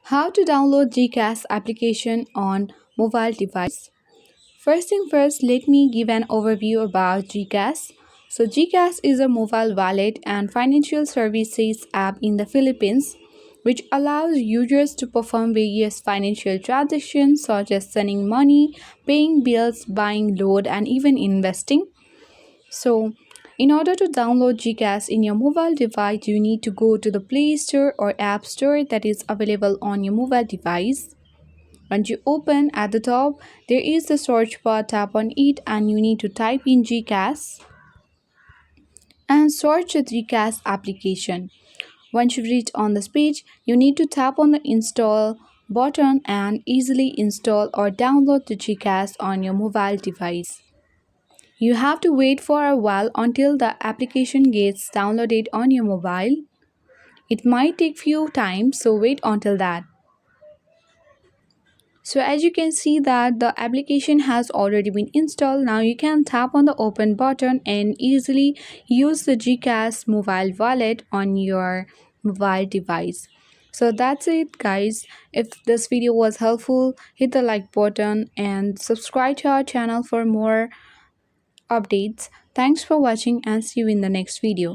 How to download GCash application on mobile device. First thing first, let me give an overview about GCash. So GCash is a mobile wallet and financial services app in the Philippines which allows users to perform various financial transactions such as sending money, paying bills, buying load and even investing. So, in order to download GCash in your mobile device, you need to go to the Play Store or App Store that is available on your mobile device. Once you open at the top, there is the search bar, tap on it and you need to type in GCash and search the GCash application. Once you reach on this page, you need to tap on the install button and easily install or download the GCash on your mobile device. You have to wait for a while until the application gets downloaded on your mobile. It might take few times, so wait until that. So as you can see that the application has already been installed. Now you can tap on the open button and easily use the GCash mobile wallet on your mobile device. So that's it guys. If this video was helpful, hit the like button and subscribe to our channel for more updates. Thanks for watching and see you in the next video.